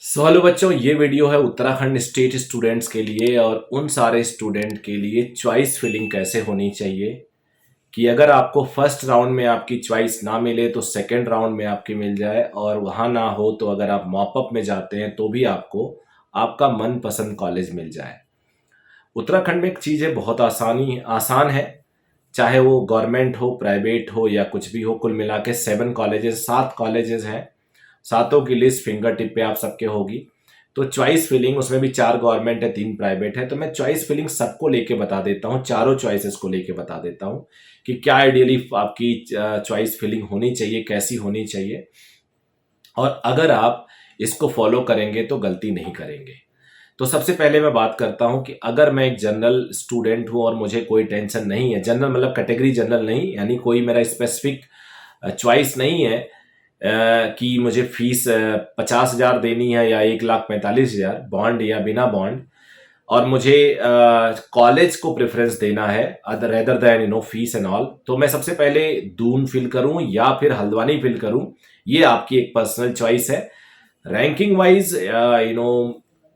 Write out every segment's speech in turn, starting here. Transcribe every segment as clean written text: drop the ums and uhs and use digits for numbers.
Hello बच्चों, ये video है उत्तराखंड स्टेट स्टूडेंट्स के लिए और उन सारे स्टूडेंट के लिए चॉइस फिलिंग कैसे होनी चाहिए कि अगर आपको फर्स्ट राउंड में आपकी चॉइस ना मिले तो सेकंड राउंड में आपकी मिल जाए, और वहाँ ना हो तो अगर आप मॉपअप में जाते हैं तो भी आपको आपका मनपसंद कॉलेज मिल जाए। उत्तराखंड में एक चीज़ है, बहुत आसान है। चाहे वो गवर्नमेंट हो, प्राइवेट हो या कुछ भी हो, कुल मिला के 7 कॉलेजेस हैं। सातों की लिस्ट फिंगर टिप पे आप सबके होगी। तो चॉइस फिलिंग, उसमें भी 4 गवर्नमेंट है, 3 प्राइवेट है। तो मैं चॉइस फिलिंग सबको लेके बता देता हूँ, चारों चॉइसेस को लेके बता देता हूँ कि क्या आइडियली आपकी चॉइस फिलिंग होनी चाहिए, कैसी होनी चाहिए, और अगर आप इसको फॉलो करेंगे तो गलती नहीं करेंगे। तो सबसे पहले मैं बात करता हूं कि अगर मैं एक जनरल स्टूडेंट हूं और मुझे कोई टेंशन नहीं है, जनरल मतलब कैटेगरी जनरल नहीं, यानी कोई मेरा स्पेसिफिक चॉइस नहीं है कि मुझे फीस 50,000 देनी है या 1,45,000 बॉन्ड या बिना बॉन्ड, और मुझे कॉलेज को प्रेफरेंस देना है other rather than fees and all, तो मैं सबसे पहले दून फिल करूं या फिर हल्द्वानी फिल करूं, ये आपकी एक पर्सनल चॉइस है। Ranking wise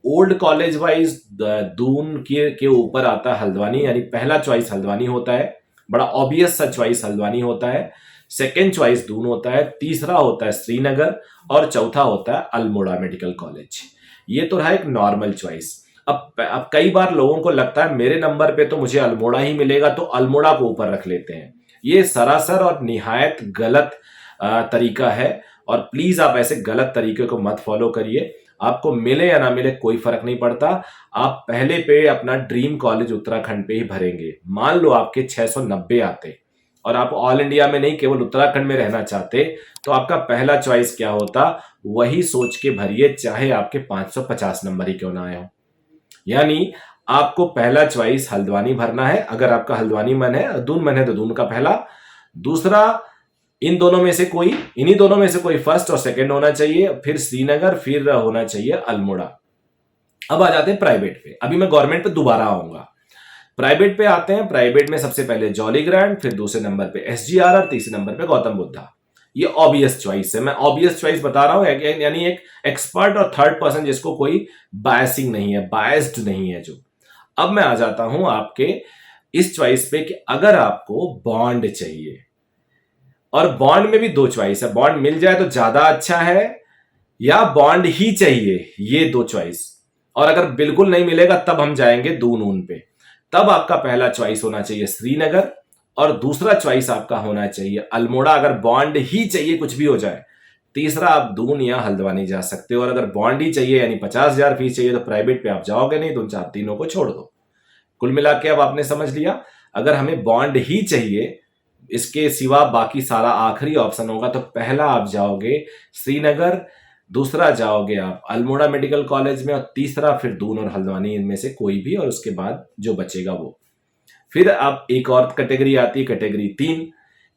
old college wise Doon के ऊपर आता है हल्द्वानी, यानी पहला चॉइस हल्द्वानी होता है, बड़ा ऑब्वियस सा चॉइस हल्द्वानी होता है। सेकेंड चॉइस दून होता है, तीसरा होता है श्रीनगर, और चौथा होता है अल्मोड़ा मेडिकल कॉलेज। ये तो रहा एक नॉर्मल चॉइस। अब कई बार लोगों को लगता है मेरे नंबर पे तो मुझे अल्मोड़ा ही मिलेगा, तो अल्मोड़ा को ऊपर रख लेते हैं। ये सरासर और निहायत गलत तरीका है, और प्लीज आप ऐसे गलत तरीके को मत फॉलो करिए। आपको मिले या ना मिले कोई फर्क नहीं पड़ता, आप पहले पे अपना ड्रीम कॉलेज उत्तराखंड पे ही भरेंगे। मान लो आपके 690 आते और आप ऑल इंडिया में नहीं केवल उत्तराखंड में रहना चाहते, तो आपका पहला चॉइस क्या होता, वही सोच के भरिए, चाहे आपके 550 नंबर ही क्यों ना आए हो। यानी आपको पहला चॉइस हल्द्वानी भरना है, अगर आपका हल्द्वानी मन है, दून मन है तो दून का पहला। दूसरा, इन दोनों में से कोई, इन्हीं दोनों में से कोई फर्स्ट और सेकंड होना चाहिए, फिर श्रीनगर, फिर होना चाहिए अल्मोड़ा। अब आ जाते हैं प्राइवेट पे। अभी मैं गवर्नमेंट पे दोबारा आऊंगा। प्राइवेट पे आते हैं। प्राइवेट में सबसे पहले जॉली ग्रैंड, फिर दूसरे नंबर पे एसजीआर और तीसरे नंबर पे गौतम बुद्धा। ये ऑब्वियस चॉइस है, मैं ऑब्वियस चॉइस बता रहा हूं, यानी एक एक्सपर्ट और थर्ड पर्सन जिसको कोई बायसिंग नहीं है, बायस्ड नहीं है जो। अब मैं आ जाता हूं आपके इस चॉइस पे कि अगर आपको बॉन्ड चाहिए, और बॉन्ड में भी 2 चॉइस है, बॉन्ड मिल जाए तो ज्यादा अच्छा है या बॉन्ड ही चाहिए, ये 2 चॉइस। और अगर बिल्कुल नहीं मिलेगा तब हम जाएंगे दून पे। तब आपका पहला चॉइस होना चाहिए श्रीनगर, और दूसरा चॉइस आपका होना चाहिए अल्मोड़ा, अगर बॉन्ड ही चाहिए कुछ भी हो जाए। तीसरा आप दून या हल्द्वानी जा सकते हो, और अगर बॉन्ड ही चाहिए यानी 50,000 फीस चाहिए तो प्राइवेट पे आप जाओगे नहीं, तो उन तीनों को छोड़ दो। कुल मिला के अब आपने समझ लिया, अगर हमें बॉन्ड ही चाहिए, इसके सिवा बाकी सारा आखिरी ऑप्शन होगा, तो पहला आप जाओगे श्रीनगर, दूसरा जाओगे आप अल्मोड़ा मेडिकल कॉलेज में, और तीसरा फिर दून और हल्द्वानी, इनमें से कोई भी, और उसके बाद जो बचेगा वो। फिर अब एक और कैटेगरी आती है, कैटेगरी 3,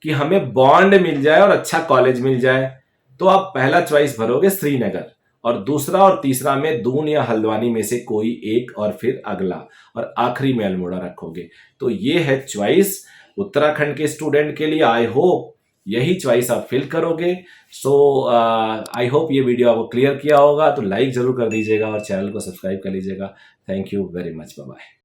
कि हमें बॉन्ड मिल जाए और अच्छा कॉलेज मिल जाए, तो आप पहला चॉइस भरोगे श्रीनगर, और दूसरा और तीसरा में दून या हल्द्वानी में से कोई एक, और फिर अगला, और आखिरी में अल्मोड़ा रखोगे। तो ये है चॉइस उत्तराखंड के स्टूडेंट के लिए। आई होप यही चॉइस आप फिल करोगे। सो आई होप ये वीडियो आपको क्लियर किया होगा, तो लाइक जरूर कर दीजिएगा और चैनल को सब्सक्राइब कर लीजिएगा। Thank you very much, bye bye.